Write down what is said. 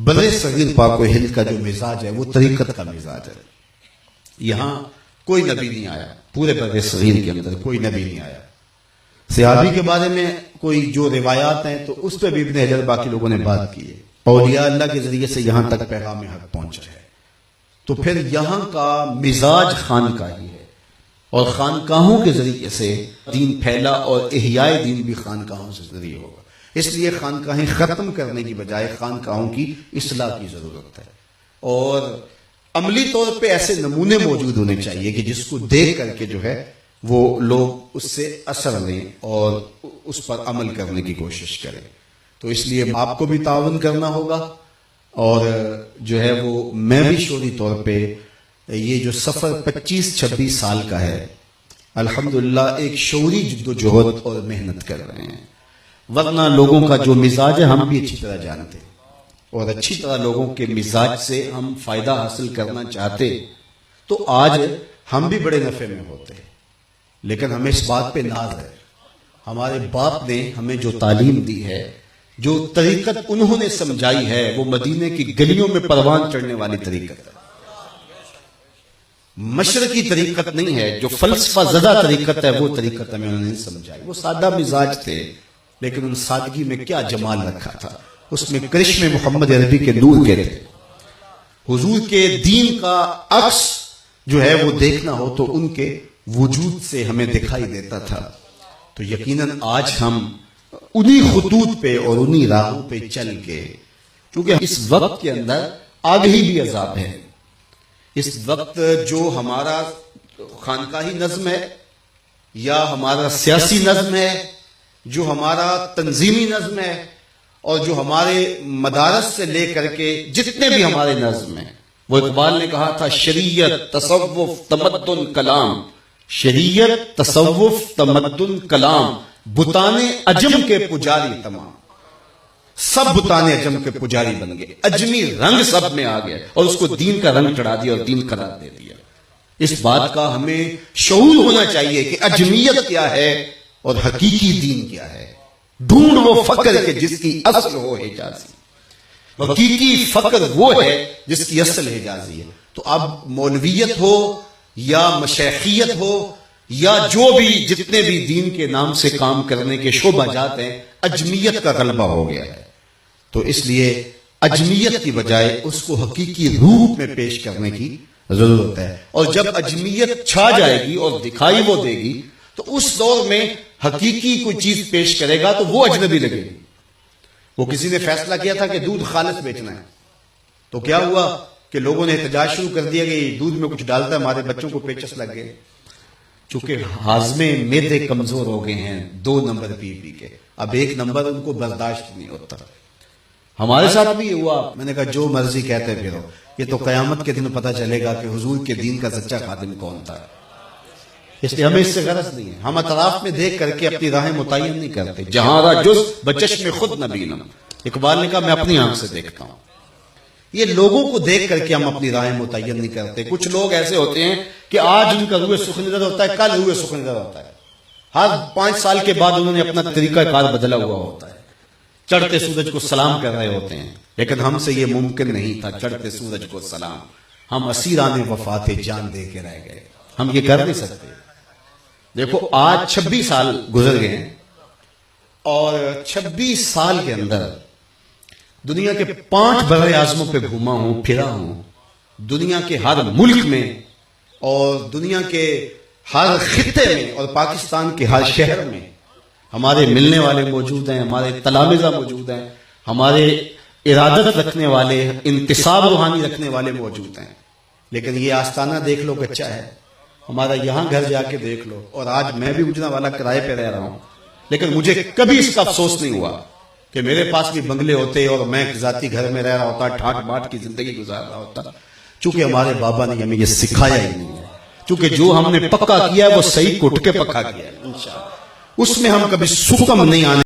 بر صغیر پاک و ہند کا جو مزاج ہے وہ طریقت کا مزاج ہے. یہاں کوئی نبی نہیں آیا، پورے بر صغیر کے اندر کوئی نبی نہیں آیا. صحابی کے بارے میں کوئی جو روایات ہیں تو اس پہ بھی ابن حجر باقی لوگوں نے بات کی ہے. اولیاء اللہ کے ذریعے سے یہاں تک پیغام حق پہنچا ہے. تو پھر یہاں کا مزاج خانقاہی ہے، اور خانقاہوں کے ذریعے سے دین پھیلا، اور احیاء دین بھی خانقاہوں سے ذریعے ہوگا. اس لیے خانقاہیں ختم کرنے کی بجائے خانقاہوں کی اصلاح کی ضرورت ہے، اور عملی طور پہ ایسے نمونے موجود ہونے چاہیے کہ جس کو دیکھ کر کے جو ہے وہ لوگ اس سے اثر لیں اور اس پر عمل کرنے کی کوشش کریں. تو اس لیے آپ کو بھی تعاون کرنا ہوگا، اور جو ہے وہ میں بھی شعوری طور پہ یہ جو سفر 25-26 سال کا ہے الحمدللہ ایک شعوری جد و جہد اور محنت کر رہے ہیں. ورنہ لوگوں کا جو مزاج ہے ہم بھی اچھی طرح جانتے ہیں، اور اچھی طرح لوگوں کے مزاج سے ہم فائدہ حاصل کرنا چاہتے تو آج ہم بھی بڑے نفع میں ہوتے. لیکن ہمیں اس بات پہ ناز ہے، ہمارے باپ نے ہمیں جو تعلیم دی ہے، جو طریقت انہوں نے سمجھائی ہے، وہ مدینے کی گلیوں میں پروان چڑھنے والی طریقت ہے، مشرقی طریقت نہیں ہے. جو فلسفہ زدہ طریقت ہے وہ طریقت ہمیں انہوں نے سمجھائی. وہ سادہ مزاج تھے، لیکن ان سادگی میں کیا جمال رکھا تھا، اس میں کرشمے محمد عربی کے نور کے تھے. حضور کے دین کا عکس جو ہے وہ دیکھنا ہو تو ان کے وجود سے ہمیں دکھائی دیتا تھا. تو یقیناً آج ہم انہی خطوط پہ اور انہی راہوں پہ چل کے، کیونکہ اس وقت کے اندر آگہی بھی عذاب ہے. اس وقت جو ہمارا خانقاہی نظم ہے، یا ہمارا سیاسی نظم ہے، جو ہمارا تنظیمی نظم ہے، اور جو ہمارے مدارس سے لے کر کے جتنے بھی ہمارے نظم ہیں، وہ اقبال نے کہا تھا شریعت تصوف تمدن کلام، شریعت تصوف تمدن کلام، بتانے عجم کے پجاری تمام. سب بتانے عجم کے پجاری بن گئے، اجمی رنگ سب میں آ گیا، اور اس کو دین کا رنگ چڑھا دیا اور دین قرار دے دیا. اس بات کا ہمیں شعور ہونا چاہیے کہ اجمیت کیا ہے اور حقیقی دین کیا ہے. ڈھونڈ وہ فقر کے جس کی اصل ہو حجازی، حقیقی فقر وہ ہے جس کی اصل حجازی ہے. تو اب مولویت ہو یا مشیخیت ہو یا جو بھی جتنے بھی دین کے نام سے کام کرنے کے شعبہ جات ہیں، اجمیت کا غلبہ ہو گیا ہے. تو اس لیے اجمیت کی بجائے اس کو حقیقی روح میں پیش کرنے کی ضرورت ہے. اور جب اجمیت چھا جائے گی اور دکھائی وہ دے گی تو اس دور میں حقیقی کوئی چیز پیش کرے گا تو وہ اجنبی لگے گی. وہ کسی نے فیصلہ کیا تھا کہ دودھ خالص بیچنا ہے، تو کیا ہوا کہ لوگوں نے احتجاج شروع کر دیا کہ دودھ میں کچھ ڈالتا ہے، ہمارے بچوں کو پیچس لگ گئے. چونکہ ہاضمے معدے کمزور ہو گئے ہیں 2 نمبر پی پی کے، اب 1 نمبر ان کو برداشت نہیں ہوتا. ہمارے ساتھ بھی ہوا. میں نے کہا جو مرضی کہتے پھرو، یہ تو قیامت کے دن پتہ چلے گا کہ حضور کے دین کا سچا خادم کون تھا. اس لیے ہمیں اس سے غرض نہیں ہے. ہم اطراف میں دیکھ کر کے اپنی راہیں متعین نہیں کرتے. جہاں را جز بچشم خود نبینم، اقبال نے کہا میں اپنی آنکھ سے دیکھتا ہوں. یہ لوگوں کو دیکھ کر کے ہم اپنی راہیں متعین نہیں کرتے. کچھ لوگ ایسے ہوتے ہیں کہ آج ان کا روح سخن نظر ہوتا ہے، کل روح سخن نظر ہوتا ہے. ہر 5 سال کے بعد انہوں نے اپنا طریقہ کار بدلا ہوا ہوتا ہے. چڑھتے سورج کو سلام کر رہے ہوتے ہیں، لیکن ہم سے یہ ممکن نہیں تھا چڑھتے سورج کو سلام. ہم اسیران وفا تھے، جان دے کے رہ گئے. ہم یہ کر نہیں سکتے. دیکھو آج 26 سال گزر گئے ہیں، اور 26 سال کے اندر دنیا کے 5 بر اعظموں پہ گھوما ہوں، پھرا ہوں. دنیا کے ہر ملک میں اور دنیا کے ہر خطے میں اور پاکستان کے ہر شہر میں ہمارے ملنے والے موجود ہیں، ہمارے تلامذہ موجود ہیں، ہمارے ارادت رکھنے والے، انتصاب روحانی رکھنے والے موجود ہیں. لیکن یہ آستانہ دیکھ لو کچا ہے. ہمارا یہاں گھر جا کے دیکھ لو. اور آج میں بھی اجنا والا کرائے پہ رہ رہا ہوں، لیکن مجھے کبھی اس کا افسوس نہیں ہوا کہ میرے پاس بھی بنگلے ہوتے اور میں ذاتی گھر میں رہ رہا ہوتا، ٹھاٹ باٹ کی زندگی گزار رہا ہوتا. چونکہ ہمارے بابا نے ہمیں یہ سکھایا ہی نہیں ہے. چونکہ جو ہم نے پکا کیا ہے وہ صحیح کٹ کے پکا کیا ہے. انشاءاللہ اس میں ہم کبھی سکم نہیں آنے